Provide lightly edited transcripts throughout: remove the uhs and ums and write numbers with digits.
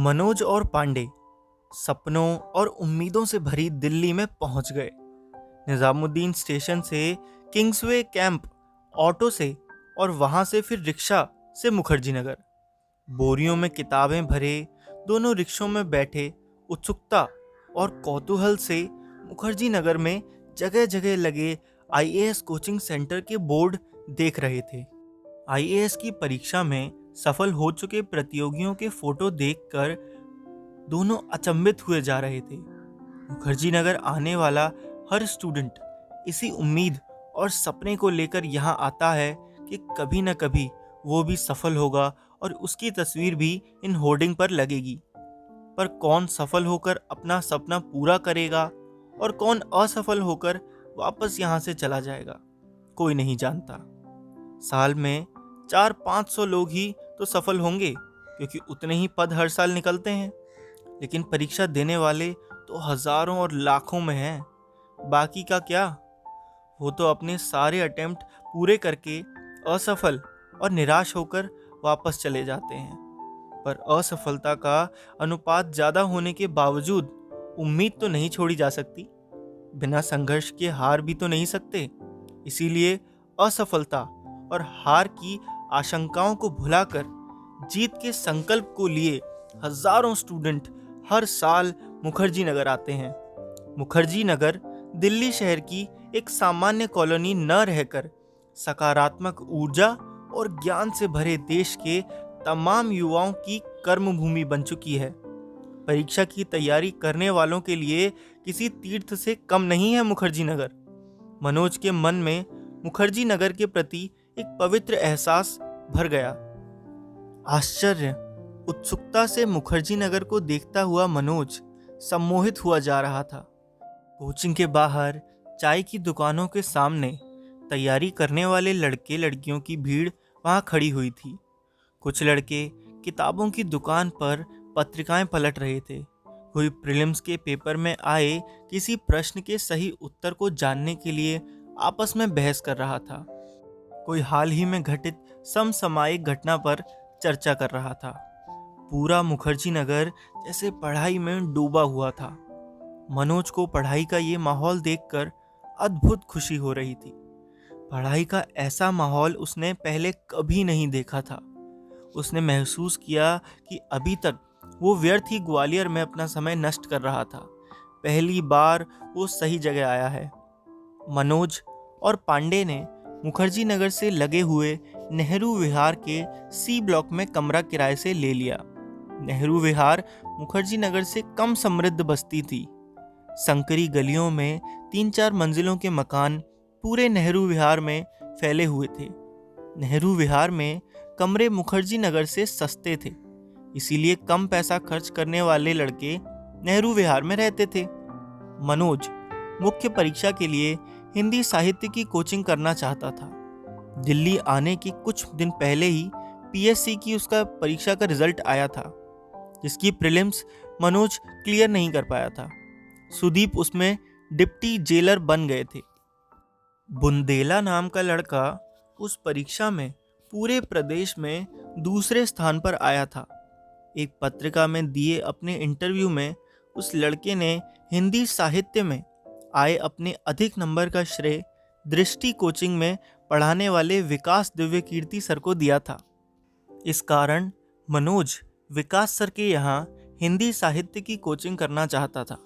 मनोज और पांडे सपनों और उम्मीदों से भरी दिल्ली में पहुंच गए। निजामुद्दीन स्टेशन से किंग्सवे कैंप ऑटो से और वहां से फिर रिक्शा से मुखर्जी नगर। बोरियों में किताबें भरे दोनों रिक्शों में बैठे उत्सुकता और कौतूहल से मुखर्जी नगर में जगह जगह लगे आईएएस कोचिंग सेंटर के बोर्ड देख रहे थे। आईएएस की परीक्षा में सफल हो चुके प्रतियोगियों के फोटो देखकर दोनों अचंभित हुए जा रहे थे। मुखर्जी नगर आने वाला हर स्टूडेंट इसी उम्मीद और सपने को लेकर यहाँ आता है कि कभी न कभी वो भी सफल होगा और उसकी तस्वीर भी इन होर्डिंग पर लगेगी। पर कौन सफल होकर अपना सपना पूरा करेगा और कौन असफल होकर वापस यहाँ से चला जाएगा, कोई नहीं जानता। साल में 400-500 लोग ही तो सफल होंगे, क्योंकि उतने ही पद हर साल निकलते हैं। लेकिन परीक्षा देने वाले तो हजारों और लाखों में हैं। बाकी का क्या? वो तो अपने सारे अटेम्प्ट पूरे करके असफल और निराश होकर वापस चले जाते हैं। पर असफलता का अनुपात ज़्यादा होने के बावजूद उम्मीद तो नहीं छोड़ी जा सकती। बिना संघर्ष के हार भी तो नहीं सकते। इसीलिए असफलता और हार की आशंकाओं को भुलाकर जीत के संकल्प को लिए हजारों स्टूडेंट हर साल मुखर्जी नगर आते हैं। मुखर्जी नगर दिल्ली शहर की एक सामान्य कॉलोनी न रहकर सकारात्मक ऊर्जा और ज्ञान से भरे देश के तमाम युवाओं की कर्मभूमि बन चुकी है। परीक्षा की तैयारी करने वालों के लिए किसी तीर्थ से कम नहीं है मुखर्जी नगर। मनोज के मन में मुखर्जी नगर के प्रति एक पवित्र एहसास भर गया। आश्चर्य, उत्सुकता से मुखर्जी नगर को देखता हुआ मनोज सम्मोहित हुआ जा रहा था। कोचिंग के बाहर चाय की दुकानों के सामने तैयारी करने वाले लड़के लड़कियों की भीड़ वहां खड़ी हुई थी। कुछ लड़के किताबों की दुकान पर पत्रिकाएं पलट रहे थे। कोई प्रीलिम्स के पेपर में आए किसी प्रश्न के सही उत्तर को जानने के लिए आपस में बहस कर रहा था। कोई हाल ही में घटित समसामयिक घटना पर चर्चा कर रहा था। पूरा मुखर्जी नगर जैसे पढ़ाई में डूबा हुआ था। मनोज को पढ़ाई का ये माहौल देखकर अद्भुत खुशी हो रही थी। पढ़ाई का ऐसा माहौल उसने पहले कभी नहीं देखा था। उसने महसूस किया कि अभी तक वो व्यर्थ ही ग्वालियर में अपना समय नष्ट कर रहा था। पहली बार वो सही जगह आया है। मनोज और पांडे ने मुखर्जी नगर से लगे हुए नेहरू विहार के सी ब्लॉक में कमरा किराए से ले लिया। नेहरू विहार मुखर्जी नगर से कम समृद्ध बस्ती थी। संकरी गलियों में 3-4 मंजिलों के मकान पूरे नेहरू विहार में फैले हुए थे। नेहरू विहार में कमरे मुखर्जी नगर से सस्ते थे, इसीलिए कम पैसा खर्च करने वाले लड़के नेहरू विहार में रहते थे। मनोज मुख्य परीक्षा के लिए हिंदी साहित्य की कोचिंग करना चाहता था। दिल्ली आने के कुछ दिन पहले ही पीएससी की उसका परीक्षा का रिजल्ट आया था, जिसकी प्रीलिम्स मनोज क्लियर नहीं कर पाया था। सुदीप उसमें डिप्टी जेलर बन गए थे। बुंदेला नाम का लड़का उस परीक्षा में पूरे प्रदेश में दूसरे स्थान पर आया था। एक पत्रिका में दिए अपने इंटरव्यू में उस लड़के ने हिंदी साहित्य में आए अपने अधिक नंबर का श्रेय दृष्टि कोचिंग में पढ़ाने वाले विकास दिव्य कीर्ति सर को दिया था। इस कारण मनोज विकास सर के यहाँ हिंदी साहित्य की कोचिंग करना चाहता था।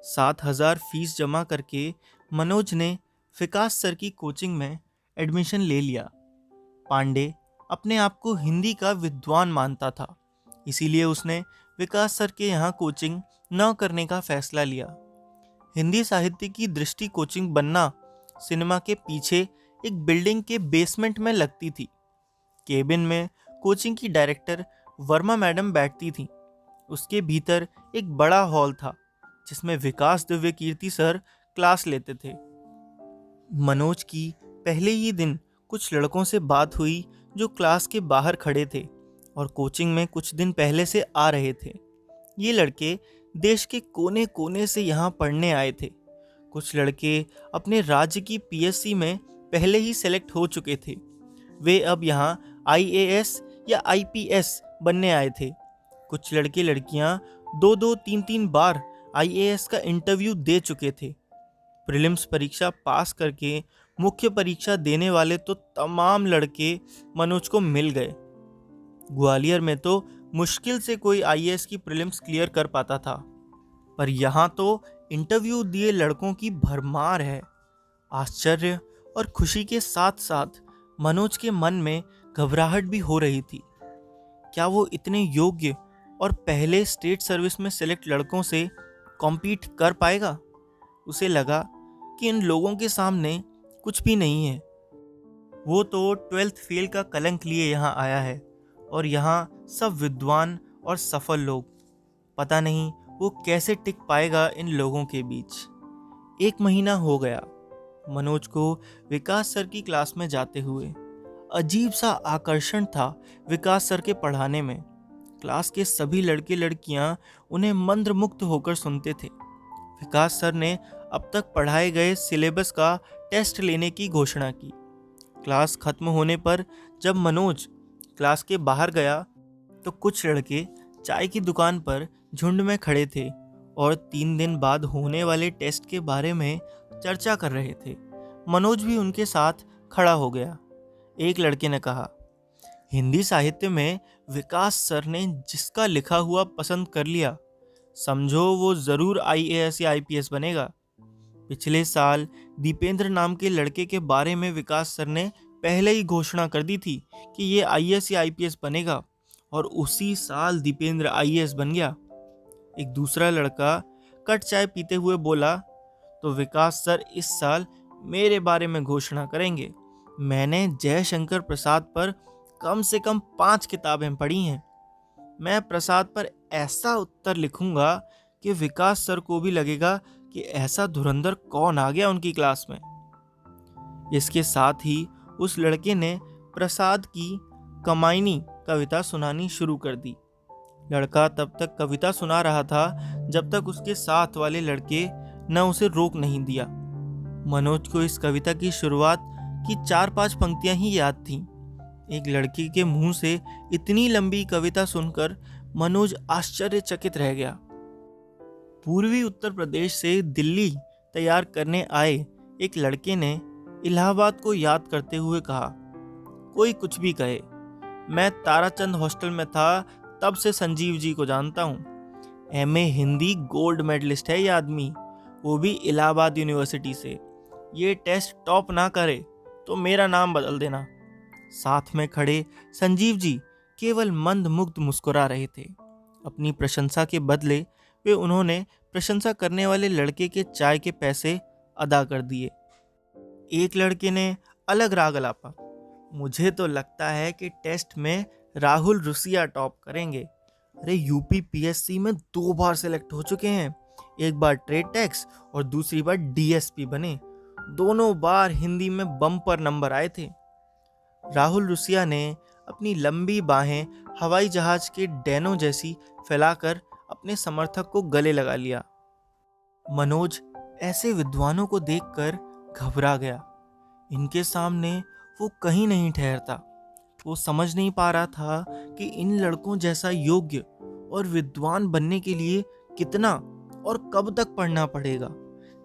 7,000 फीस जमा करके मनोज ने विकास सर की कोचिंग में एडमिशन ले लिया। पांडे अपने आप को हिंदी का विद्वान मानता था, इसीलिए उसने विकास सर के यहाँ कोचिंग न करने का फैसला लिया। हिंदी साहित्य की दृष्टि कोचिंग बनना सिनेमा के पीछे एक बिल्डिंग के बेसमेंट में लगती थी। केबिन में कोचिंग की डायरेक्टर वर्मा मैडम बैठती थी। उसके भीतर एक बड़ा हॉल था, जिसमें विकास दिव्य कीर्ति सर क्लास लेते थे। मनोज की पहले ही दिन कुछ लड़कों से बात हुई जो क्लास के बाहर खड़े थे और कोचिंग में कुछ दिन पहले से आ रहे थे। ये लड़के देश के कोने कोने से यहाँ पढ़ने आए थे। कुछ लड़के अपने राज्य की पीएससी में पहले ही सेलेक्ट हो चुके थे। वे अब यहाँ आईएएस या आईपीएस बनने आए थे। कुछ लड़के लड़कियां 2-2, 3-3 बार आईएएस का इंटरव्यू दे चुके थे। प्रीलिम्स परीक्षा पास करके मुख्य परीक्षा देने वाले तो तमाम लड़के मनोज को मिल गए। ग्वालियर में तो मुश्किल से कोई आईएएस की प्रीलिम्स क्लियर कर पाता था, पर यहाँ तो इंटरव्यू दिए लड़कों की भरमार है। आश्चर्य और खुशी के साथ साथ मनोज के मन में घबराहट भी हो रही थी। क्या वो इतने योग्य और पहले स्टेट सर्विस में सेलेक्ट लड़कों से कॉम्पीट कर पाएगा? उसे लगा कि इन लोगों के सामने कुछ भी नहीं है। वो तो 12th फेल का कलंक लिए यहाँ आया है और यहाँ सब विद्वान और सफल लोग। पता नहीं वो कैसे टिक पाएगा इन लोगों के बीच। 1 महीना हो गया मनोज को विकास सर की क्लास में जाते हुए। अजीब सा आकर्षण था विकास सर के पढ़ाने में। क्लास के सभी लड़के लड़कियां उन्हें मंत्रमुग्ध होकर सुनते थे। विकास सर ने अब तक पढ़ाए गए सिलेबस का टेस्ट लेने की घोषणा की। क्लास खत्म होने पर जब मनोज क्लास के बाहर गया तो कुछ लड़के चाय की दुकान पर झुंड में खड़े थे और 3 दिन बाद होने वाले टेस्ट के बारे में चर्चा कर रहे थे। मनोज भी उनके साथ खड़ा हो गया। एक लड़के ने कहा, हिंदी साहित्य में विकास सर ने जिसका लिखा हुआ पसंद कर लिया, समझो वो जरूर आईएएस या आईपीएस बनेगा। पिछले साल दीपेंद्र नाम के लड़के के बारे में विकास सर ने पहले ही घोषणा कर दी थी कि ये आईएएस या आईपीएस बनेगा, और उसी साल दीपेंद्र आईएएस बन गया। एक दूसरा लड़का कट चाय पीते हुए बोला, तो विकास सर इस साल मेरे बारे में घोषणा करेंगे। मैंने जयशंकर प्रसाद पर कम से कम 5 किताबें पढ़ी हैं। मैं प्रसाद पर ऐसा उत्तर लिखूंगा कि विकास सर को भी लगेगा कि ऐसा धुरंधर कौन आ गया उनकी क्लास में। इसके साथ ही उस लड़के ने प्रसाद की कमायनी कविता सुनानी शुरू कर दी। लड़का तब तक कविता सुना रहा था जब तक उसके साथ वाले लड़के न उसे रोक नहीं दिया। मनोज को इस कविता की शुरुआत की 4-5 पंक्तियां ही याद थीं। एक लड़के के मुंह से इतनी लंबी कविता सुनकर मनोज आश्चर्यचकित रह गया। पूर्वी उत्तर प्रदेश से दिल्ली तैयार करने आए एक लड़के ने इलाहाबाद को याद करते हुए कहा, कोई कुछ भी कहे, मैं ताराचंद हॉस्टल में था तब से संजीव जी को जानता हूँ। एमए हिंदी गोल्ड मेडलिस्ट है ये आदमी, वो भी इलाहाबाद यूनिवर्सिटी से। ये टेस्ट टॉप ना करे तो मेरा नाम बदल देना। साथ में खड़े संजीव जी केवल मंदमुग्ध मुस्कुरा रहे थे। अपनी प्रशंसा के बदले वे उन्होंने प्रशंसा करने वाले लड़के के चाय के पैसे अदा कर दिए। एक लड़के ने अलग राग अलापा, मुझे तो लगता है कि टेस्ट में राहुल रुसिया टॉप करेंगे। अरे यूपी पीएससी में 2 बार सेलेक्ट हो चुके हैं, एक बार ट्रेड टैक्स और दूसरी बार डीएसपी बने। दोनों बार हिंदी में बम्पर नंबर आए थे। राहुल रुसिया ने अपनी लंबी बाहें हवाई जहाज के डैनों जैसी फैलाकर अपने समर्थक को गले लगा लिया। मनोज ऐसे विद्वानों को देखकर घबरा गया। इनके सामने वो कहीं नहीं ठहरता। वो समझ नहीं पा रहा था कि इन लड़कों जैसा योग्य और विद्वान बनने के लिए कितना और कब तक पढ़ना पड़ेगा।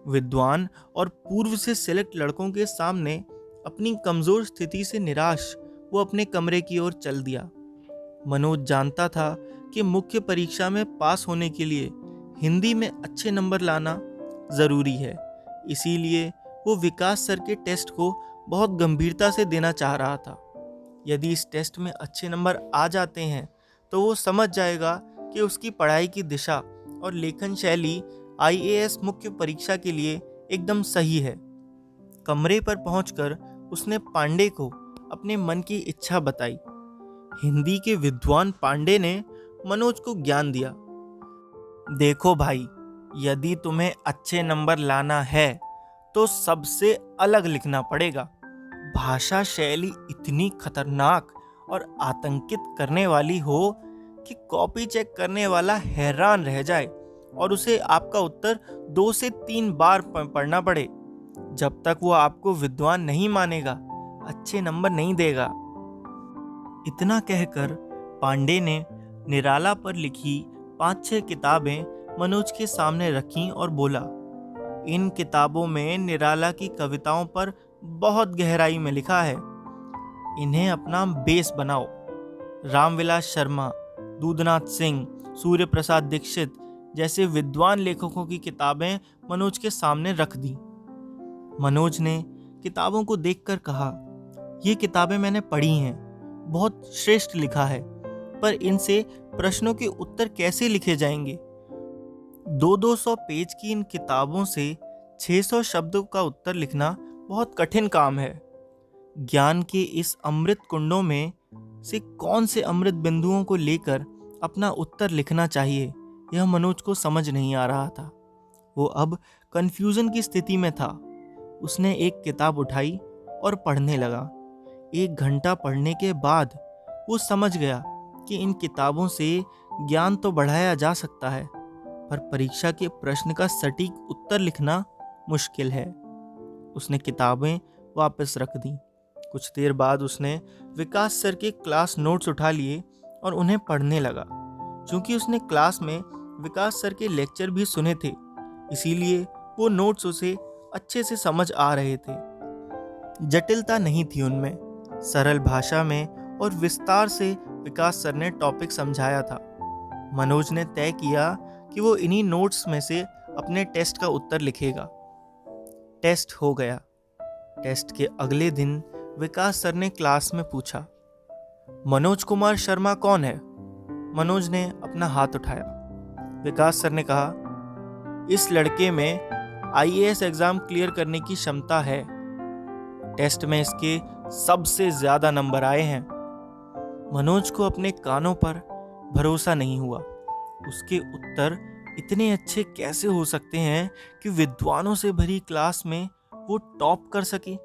विद्वान और पूर्व से सेलेक्ट लड़कों के सामने अपनी कमजोर स्थिति से निराश वो अपने कमरे की ओर चल दिया। मनोज जानता था कि मुख्य परीक्षा में पास होने के लिए हिंदी में अच्छे नंबर लाना जरूरी है, इसीलिए वो विकास सर के टेस्ट को बहुत गंभीरता से देना चाह रहा था। यदि इस टेस्ट में अच्छे नंबर आ जाते हैं तो वो समझ जाएगा कि उसकी पढ़ाई की दिशा और लेखन शैली आईएएस मुख्य परीक्षा के लिए एकदम सही है। कमरे पर पहुंचकर उसने पांडे को अपने मन की इच्छा बताई। हिंदी के विद्वान पांडे ने मनोज को ज्ञान दिया। देखो भाई, यदि तुम्हें अच्छे नंबर लाना है तो सबसे अलग लिखना पड़ेगा। भाषा शैली इतनी खतरनाक और आतंकित करने वाली हो कि कॉपी चेक करने वाला हैरान रह जाए और उसे आपका उत्तर 2 से 3 बार पढ़ना पड़े। जब तक वो आपको विद्वान नहीं मानेगा, अच्छे नंबर नहीं देगा। इतना कहकर पांडे ने निराला पर लिखी 5-6 किताबें मनोज के सामने रखीं और बोला, इन किताबों में निराला की कविताओं पर बहुत गहराई में लिखा है, इन्हें अपना बेस बनाओ। रामविलास शर्मा, दूधनाथ सिंह, सूर्य प्रसाद दीक्षित जैसे विद्वान लेखकों की किताबें मनोज के सामने रख दी। मनोज ने किताबों को देखकर कहा, ये किताबें मैंने पढ़ी हैं, बहुत श्रेष्ठ लिखा है, पर इनसे प्रश्नों के उत्तर कैसे लिखे जाएंगे? 200 पेज की इन किताबों से 600 शब्दों का उत्तर लिखना बहुत कठिन काम है। ज्ञान के इस अमृत कुंडों में से कौन से अमृत बिंदुओं को लेकर अपना उत्तर लिखना चाहिए, यह मनोज को समझ नहीं आ रहा था। वो अब कंफ्यूजन की स्थिति में था। उसने एक किताब उठाई और पढ़ने लगा। 1 घंटा पढ़ने के बाद वो समझ गया कि इन किताबों से ज्ञान तो बढ़ाया जा सकता है, पर परीक्षा के प्रश्न का सटीक उत्तर लिखना मुश्किल है। उसने किताबें वापस रख दी। कुछ देर बाद उसने विकास सर के क्लास नोट्स उठा लिए और उन्हें पढ़ने लगा। क्योंकि उसने क्लास में विकास सर के लेक्चर भी सुने थे, इसीलिए वो नोट्स उसे अच्छे से समझ आ रहे थे। जटिलता नहीं थी उनमें। सरल भाषा में और विस्तार से विकास सर ने टॉपिक समझाया था। मनोज ने तय किया कि वो इन्हीं नोट्स में से अपने टेस्ट का उत्तर लिखेगा। टेस्ट हो गया। टेस्ट के अगले दिन विकास सर ने क्लास में पूछा, मनोज कुमार शर्मा कौन है? मनोज ने अपना हाथ उठाया। विकास सर ने कहा, इस लड़के में आईएएस एग्जाम क्लियर करने की क्षमता है। टेस्ट में इसके सबसे ज्यादा नंबर आए हैं। मनोज को अपने कानों पर भरोसा नहीं हुआ। उसके उत्तर इतने अच्छे कैसे हो सकते हैं कि विद्वानों से भरी क्लास में वो टॉप कर सके?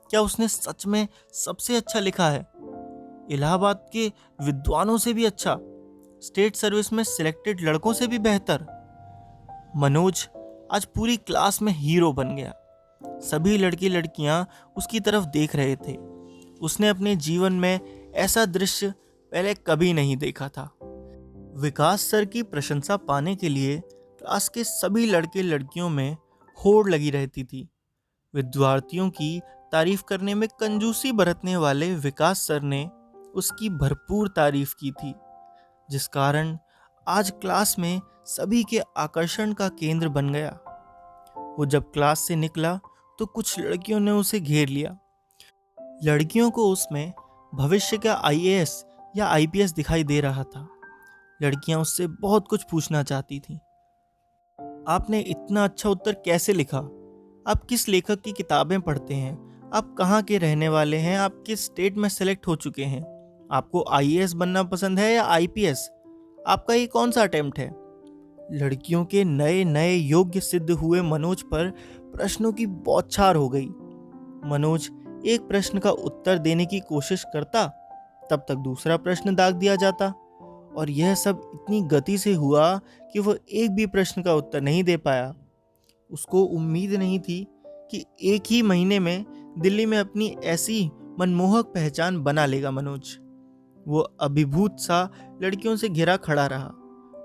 क्या उसने सच में सबसे अच्छा लिखा है? इलाहाबाद के विद्वानों से भी अच्छा? स्टेट सर्विस में सिलेक्टेड लड़कों से भी बेहतर? मनोज आज पूरी क्लास में हीरो बन गया। सभी लड़के लड़कियां उसकी तरफ देख रहे थे। उसने अपने जीवन में ऐसा दृश्य पहले कभी नहीं देखा था। विकास सर की प्रशंसा पाने के लिए क्लास के सभी लड़के लड़कियों में होड़ लगी रहती थी। विद्यार्थियों की तारीफ करने में कंजूसी बरतने वाले विकास सर ने उसकी भरपूर तारीफ की थी, जिस कारण आज क्लास में सभी के आकर्षण का केंद्र बन गया। वो जब क्लास से निकला तो कुछ लड़कियों ने उसे घेर लिया। लड़कियों को उसमें भविष्य का आईएएस या आईपीएस दिखाई दे रहा था। लड़कियां उससे बहुत कुछ पूछना चाहती थीं। आपने इतना अच्छा उत्तर कैसे लिखा? आप किस लेखक की किताबें पढ़ते हैं? आप कहाँ के रहने वाले हैं? आप किस स्टेट में सेलेक्ट हो चुके हैं? आपको आईएएस बनना पसंद है या आईपीएस? आपका ये कौन सा अटेम्प्ट है? लड़कियों के नए नए योग्य सिद्ध हुए मनोज पर प्रश्नों की बौछार हो गई। मनोज एक प्रश्न का उत्तर देने की कोशिश करता, तब तक दूसरा प्रश्न दाग दिया जाता, और यह सब इतनी गति से हुआ कि वह एक भी प्रश्न का उत्तर नहीं दे पाया। उसको उम्मीद नहीं थी कि एक ही महीने में दिल्ली में अपनी ऐसी मनमोहक पहचान बना लेगा मनोज। वो अभिभूत सा लड़कियों से घिरा खड़ा रहा।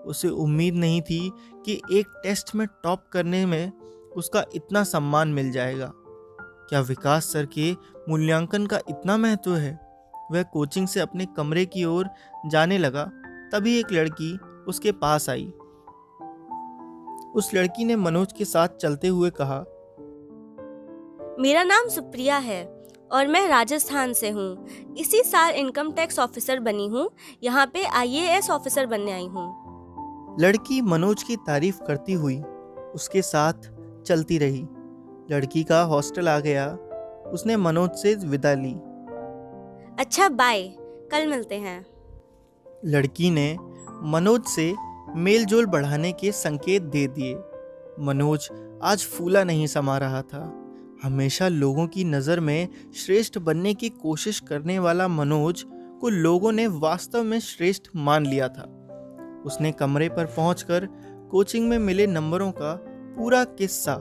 उसे उम्मीद नहीं थी कि एक टेस्ट में टॉप करने में उसका इतना सम्मान मिल जाएगा। क्या विकास सर के मूल्यांकन का इतना महत्व है? वह कोचिंग से अपने कमरे की ओर जाने लगा, तभी एक लड़की उसके पास आई। उस लड़की ने मनोज के साथ चलते हुए कहा, मेरा नाम सुप्रिया है और मैं राजस्थान से हूँ। इसी साल इनकम टैक्स ऑफिसर बनी हूँ। यहाँ पे आईएएस ऑफिसर बनने आई हूँ। लड़की मनोज की तारीफ करती हुई उसके साथ चलती रही। लड़की का हॉस्टल आ गया। उसने मनोज से विदा ली। अच्छा बाय, कल मिलते हैं। लड़की ने मनोज से मेलजोल बढ़ाने के संकेत दे दिए। मनोज आज फूला नहीं समा रहा था। हमेशा लोगों की नज़र में श्रेष्ठ बनने की कोशिश करने वाला मनोज को लोगों ने वास्तव में श्रेष्ठ मान लिया था। उसने कमरे पर पहुंचकर कोचिंग में मिले नंबरों का पूरा किस्सा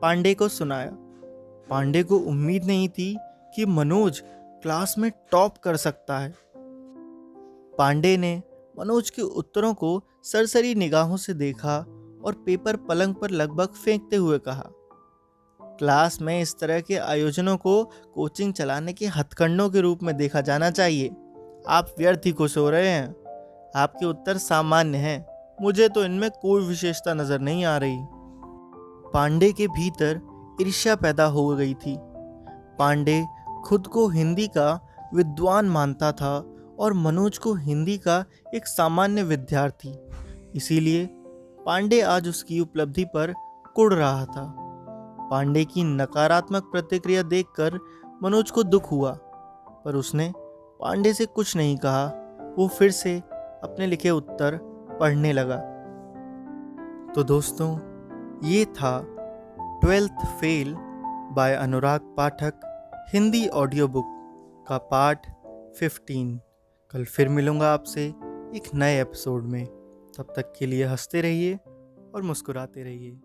पांडे को सुनाया। पांडे को उम्मीद नहीं थी कि मनोज क्लास में टॉप कर सकता है। पांडे ने मनोज के उत्तरों को सरसरी निगाहों से देखा और पेपर पलंग पर लगभग फेंकते हुए कहा, क्लास में इस तरह के आयोजनों को कोचिंग चलाने के हथकंडों के रूप में देखा जाना चाहिए। आप व्यर्थ ही खुश हो रहे हैं। आपके उत्तर सामान्य हैं, मुझे तो इनमें कोई विशेषता नजर नहीं आ रही। पांडे के भीतर ईर्ष्या पैदा हो गई थी। पांडे खुद को हिंदी का विद्वान मानता था और मनोज को हिंदी का एक सामान्य विद्यार्थी। इसीलिए पांडे आज उसकी उपलब्धि पर कुढ़ रहा था। पांडे की नकारात्मक प्रतिक्रिया देखकर मनोज को दुख हुआ, पर उसने पांडे से कुछ नहीं कहा। वो फिर से अपने लिखे उत्तर पढ़ने लगा। तो दोस्तों, ये था 12th फेल बाय अनुराग पाठक हिंदी ऑडियो बुक का पार्ट 15। कल फिर मिलूंगा आपसे एक नए एपिसोड में। तब तक के लिए हंसते रहिए और मुस्कुराते रहिए।